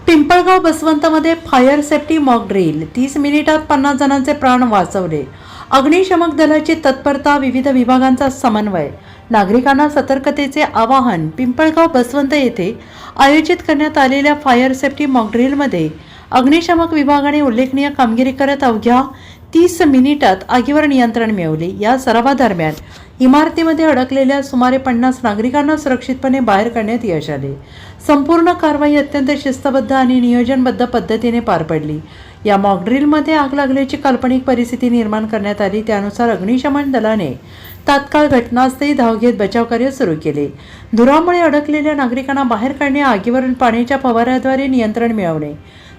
पिंपळगाव बसवंतमध्ये fire safety mock drill 30 मिनिटात 50 जणांचे प्राण वाचवले। अग्निशमक दलाची तत्परता, विविध विभागांचा समन्वय, नागरिकांना सतर्कतेचे आवाहन। पिंपळगाव बसवंत येथे आयोजित करण्यात आलेल्या फायर सेफ्टी मॉक ड्रिलमध्ये अग्निशमक विभागाने उल्लेखनीय कामगिरी करत अवघ्या 30 मिनिटात आगीवर नियंत्रण मिळवले। या सरावादरम्यान इमारतीमध्ये अडकलेल्या सुमारे 50 नागरिकांना सुरक्षितपणे बाहेर काढण्यात यश आले। संपूर्ण कारवाई अत्यंत शिस्तबद्ध आणि नियोजनबद्ध पद्धतीने पार पडली। या मॉक ड्रिलमध्ये आग लागल्याची काल्पनिक परिस्थिती निर्माण करण्यात आली। त्यानुसार अग्निशमन दलाने तात्काळ घटनास्थळी धाव घेत बचावकार्य सुरू केले। धुरामुळे अडकलेल्या नागरिकांना बाहेर काढणे, आगीवर पाण्याच्या फवाऱ्याद्वारे नियंत्रण मिळवणे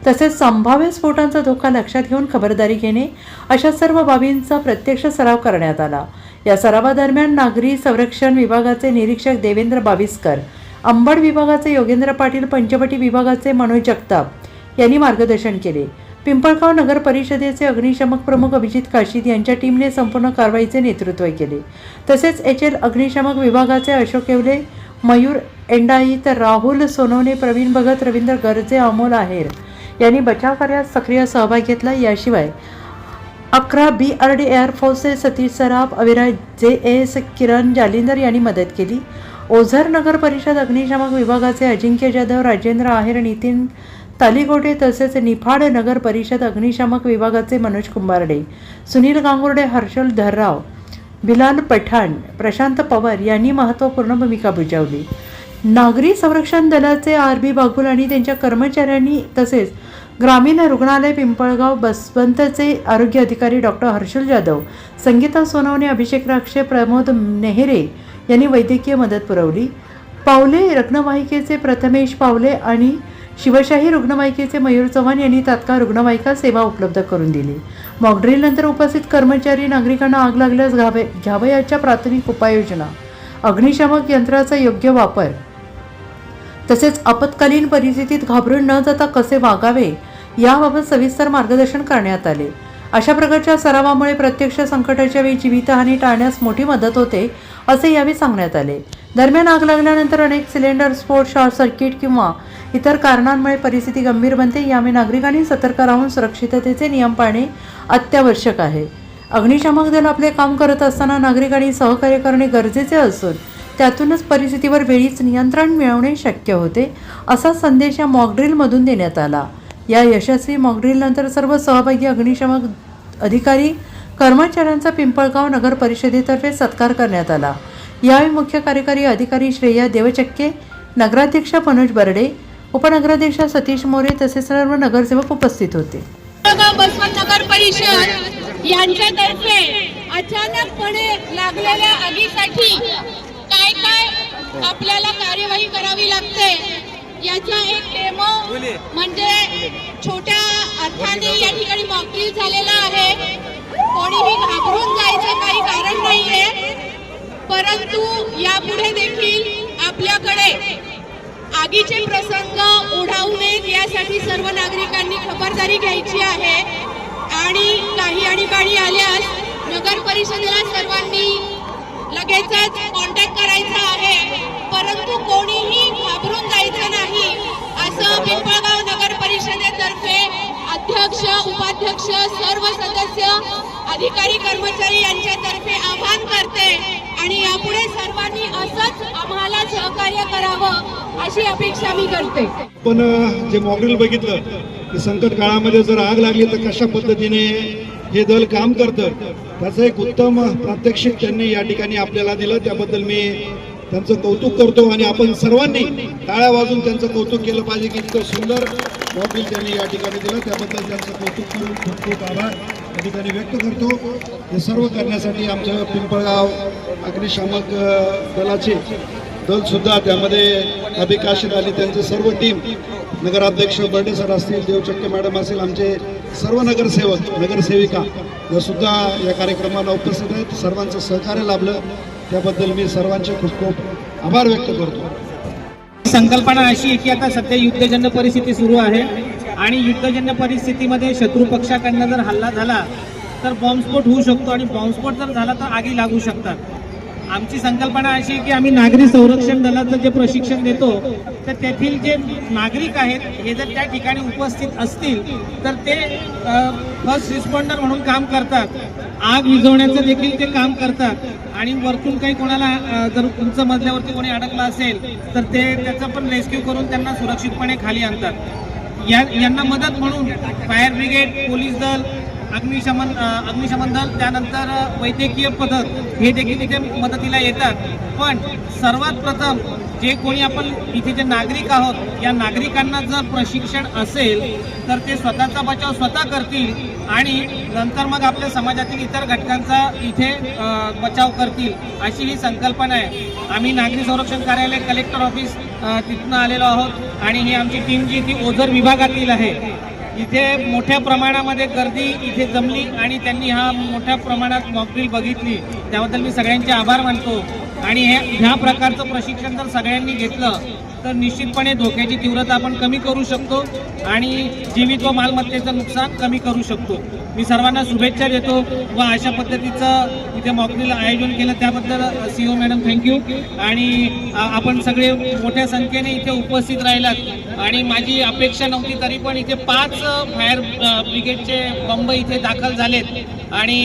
तसेच संभाव्य स्फोटांचा धोका लक्षात घेऊन खबरदारी घेणे अशा सर्व बाबींचा प्रत्यक्ष सराव करण्यात आला। या सरावादरम्यान नागरी संरक्षण विभागाचे निरीक्षक देवेंद्र बाविस्कर, अंबड विभागाचे योगेंद्र पाटील, पंचवटी विभागाचे मनोज जगताप यांनी मार्गदर्शन केले। पिंपळगाव नगर परिषदेचे अग्निशमक प्रमुख अभिजित काशीद यांच्या टीमने संपूर्ण कारवाईचे नेतृत्व केले। तसेच HL अग्निशमक विभागाचे अशोक येवले, मयूर एंडाई, तर राहुल सोनवणे, प्रवीण भगत, रवींद्र गर्जे, अमोल आहेर यांनी बचाव कार्यात सक्रिय सहभाग घेतला। याशिवाय 11 BRD एअरफोर्सचे सतीश सराफ, अविराज JS, किरण जालिंदर यांनी मदत केली। ओझर नगर परिषद अग्निशमक विभागाचे अजिंक्य जाधव, राजेंद्र आहेर, नितीन तालीगोटे तसेच निफाड नगर परिषद अग्निशमक विभागाचे मनोज कुंभारडे, सुनील गांगुर्डे, हर्षल धर्राव, बिलाल पठाण, प्रशांत पवार यांनी महत्त्वपूर्ण भूमिका बजावली। नागरी संरक्षण दलाचे RB बागुल आणि त्यांच्या कर्मचाऱ्यांनी तसेच ग्रामीण रुग्णालय पिंपळगाव बसवंतचे आरोग्य अधिकारी डॉक्टर हर्षल जाधव, संगीता सोनवणे, अभिषेक राक्षे, प्रमोद नेहरे यांनी वैद्यकीय मदत पुरवली। पावले रुग्णवाहिकेचे प्रथमेश पावले आणि शिवशाही रुग्णवाहिकेचे मयूर चव्हाण यांनी तात्काळ रुग्णवाहिका सेवा उपलब्ध करून दिली। मॉकड्रिल नंतर उपस्थित कर्मचारी नागरिकांना आग लागल्यास घ्यावयाच्या प्राथमिक उपाययोजना, अग्निशमक यंत्राचा योग्य वापर तसेच आपत्कालीन परिस्थितीत घाबरून न जाता कसे वागावे याबाबत सविस्तर मार्गदर्शन करण्यात आले। अशा प्रकारच्या सरावामुळे प्रत्यक्ष संकटाच्या वेळी जीवितहानी टाळण्यास मोठी मदत होते असे यावेळी सांगण्यात आले। दरम्यान आग लागल्यानंतर अनेक सिलेंडर स्फोट, शॉर्ट सर्किट किंवा इतर कारणांमुळे परिस्थिती गंभीर बनते। यामुळे नागरिकांनी सतर्क राहून सुरक्षिततेचे नियम पाळणे अत्यावश्यक आहे। अग्निशमक दल आपले काम करत असताना नागरिकांनी सहकार्य करणे गरजेचे असून त्यातूनच परिस्थितीवर वेळीच नियंत्रण मिळवणे शक्य होते असा संदेश या मॉकड्रिलमधून देण्यात आला। या यशस्वी मॉकड्रिलनंतर सर्व सहभागी अग्निशमक अधिकारी कर्मचाऱ्यांचा पिंपळगाव नगर परिषदेतर्फे सत्कार करण्यात आला। यावेळी मुख्य कार्यकारी अधिकारी श्रेया देवचक्के, नगराध्यक्ष मनोज बर्डे, उपनगराध्यक्ष सतीश मोरे तसेच सर्व नगरसेवक उपस्थित होते। बसवंत नगर परिषद यांच्यातर्फे अचानकपणे लागलेल्या आगीसाठी काय काय आपल्याला कार्यवाही करावी लागते याचा एक डेमो म्हणजे छोट्या अर्थाने या ठिकाणी मॉकड्रिल झालेला आहे। कोणीही घाबरून जायचं काही कारण नाहीये, परंतु यापुढे देखील आपल्याकडे आगीचे प्रसंग ओढावू नयेत यासाठी सर्व नागरिकांनी खबरदारी घ्यायची आहे। आणि काही अडीबाडी आल्यास नगर परिषदेला सर्वांनी लगेचच कॉन्टॅक्ट करायचा आहे, परंतु कोणीही घाबरून जायचं नाही असं पिंपळगाव नगर परिषदेतर्फे अध्यक्ष, उपाध्यक्ष, सर्व सदस्य, अधिकारी, कर्मचारी यांच्यातर्फे आवाहन करते आणि यापुढे सर्वांनी असंच आम्हाला सहकार्य करावं अशी अपेक्षा मी करते। पण जे मॉकड्रिल बघितलं की संकट काळामध्ये जर आग लागली तर कशा पद्धतीने हे दल काम करतं त्याचं एक उत्तम प्रात्यक्षिक त्यांनी या ठिकाणी आपल्याला दिलं। त्याबद्दल मी त्यांचं कौतुक करतो आणि आपण सर्वांनी टाळ्या वाजून त्यांचं कौतुक केलं पाहिजे की इतकं सुंदर मॉकड्रिल त्यांनी या ठिकाणी दिलं। त्याबद्दल त्यांचं कौतुक करून खूप खूप आभार या ठिकाणी व्यक्त करतो। हे सर्व करण्यासाठी आमच्या पिंपळगाव अग्निशामक दलाचे दलसुद्धा त्यामध्ये अभिकाशित आली, त्यांचे सर्व टीम, नगराध्यक्ष बर्डे सर असतील, देवचक्के मॅडम असेल, आमचे सर्व नगरसेवक, नगरसेविका या सुद्धा या कार्यक्रमाला उपस्थित आहेत। सर्वांचं सहकार्य लाभलं त्याबद्दल मी सर्वांचे खूप खूप आभार व्यक्त करतो। संकल्पना अशी आहे की आता सध्या युद्धजन्य परिस्थिती सुरू आहे आणि युद्धजन्य परिस्थितीमध्ये शत्रू पक्षाकडनं जर हल्ला झाला तर बॉम्बस्फोट होऊ शकतो आणि बॉम्बस्फोट जर झाला तर आगी लागू शकतात। आमची संकल्पना अशी आहे की आम्ही नागरी संरक्षण दलाचं जे प्रशिक्षण देतो तर तेथील जे नागरिक आहेत हे जर त्या ठिकाणी उपस्थित असतील तर ते फर्स्ट रिस्पॉन्डर म्हणून काम करतात, आग विझवण्याचं देखील ते काम करतात आणि वरतून काही कोणाला जर उंच मजल्यावरती कोणी अडकला असेल तर ते त्याचं पण रेस्क्यू करून त्यांना सुरक्षितपणे खाली आणतात। यांना मदत म्हणून फायर ब्रिगेड, पोलीस दल, अग्निशमन दल, त्यानंतर वैद्यकीय पथक हे देखील इथे मदतीला येतात। पण सर्वात प्रथम जे कोणी आपण इथे जे नागरिक आहोत या नागरिकांना जर प्रशिक्षण असेल तर ते स्वतःचा बचाव स्वतः करतील आणि नंतर मग आपल्या समाजातील इतर घटकांचा इथे बचाव करतील अशी ही संकल्पना आहे। आम्ही नागरी संरक्षण कार्यालय, कलेक्टर ऑफिस तिथून आलेलो आहोत आणि ही आमची टीम जी ती ओझर विभागातील आहे। इथे मोठ्या प्रमाणामध्ये गर्दी इथे जमली आणि त्यांनी हा मोठ्या प्रमाणात मॉकड्रिल बघितली, त्याबद्दल मी सगळ्यांचे आभार मानतो। आणि ह्या प्रकारचं प्रशिक्षण जर सगळ्यांनी घेतलं तर निश्चितपणे धोक्याची तीव्रता आपण कमी करू शकतो आणि जीवित व मालमत्तेचं नुकसान कमी करू शकतो। मी सर्वांना शुभेच्छा देतो व अशा पद्धतीचं इथे मॉकड्रिल आयोजन केलं त्याबद्दल CEO मॅडम थँक्यू। आणि आपण सगळे मोठ्या संख्येने इथे उपस्थित राहिलात आणि माझी अपेक्षा नव्हती तरी पण इथे 5 फायर ब्रिगेडचे बंब इथे दाखल झालेत आणि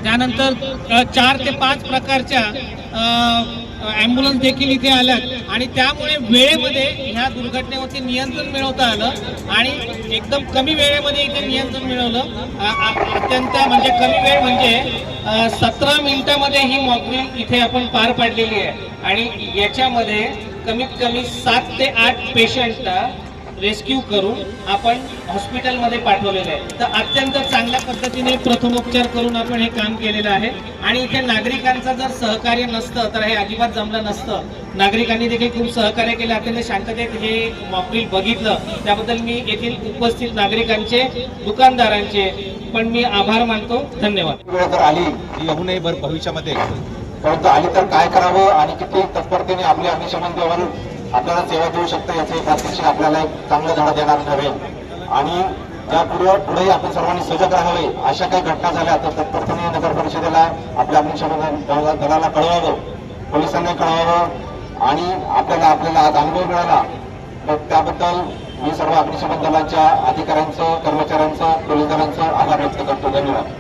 त्यानंतर 4 ते 5 प्रकारच्या ॲम्ब्युलन्स देखील इथे आल्यात आणि त्यामुळे वेळेमध्ये ह्या दुर्घटनेवरती नियंत्रण मिळवता आलं आणि एकदम कमी वेळेमध्ये इथे नियंत्रण मिळवलं। अत्यंत म्हणजे कमी वेळ म्हणजे 17 मिनिटामध्ये ही मॉकड्रिल इथे आपण पार पाडलेली आहे आणि याच्यामध्ये कमीत कमी 7 ते 8 पेशंटला रेस्क्यू करून आपण हॉस्पिटलमध्ये पाठवलेलं आहे। तर अत्यंत चांगल्या पद्धतीने प्रथमोपचार करून आपण हे काम केलेलं आहे आणि इथे नागरिकांचं जर सहकार्य नसतं तर हे अजिबात जमलं नसतं। नागरिकांनी देखील खूप सहकार्य केलं, अत्यंत शांततेत हे मॉकड्रिल बघितलं, त्याबद्दल मी येथील उपस्थित नागरिकांचे, दुकानदारांचे पण मी आभार मानतो। धन्यवाद। वेळ जर आली ही येऊ नये भविष्यामध्ये, परंतु आली तर काय करावं आणि किती तत्परतेने आपले अग्निशमन दल आपल्याला सेवा देऊ शकतं याचे प्रात्यक्षिक आपल्याला एक चांगलं धडा देणार ठरेल। आणि पुढे आपण सर्वांनी सजग राहावे। अशा काही घटना झाल्या तर तत्परतेने नगर परिषदेला, आपल्या अग्निशमन दलाला कळवावं, पोलिसांना कळवावं आणि आपल्याला आज अनुभव मिळाला तर त्याबद्दल मी सर्व अग्निशमन दलाच्या अधिकाऱ्यांचं, कर्मचाऱ्यांचं, पोलीस दलांचं आभार व्यक्त करतो। धन्यवाद।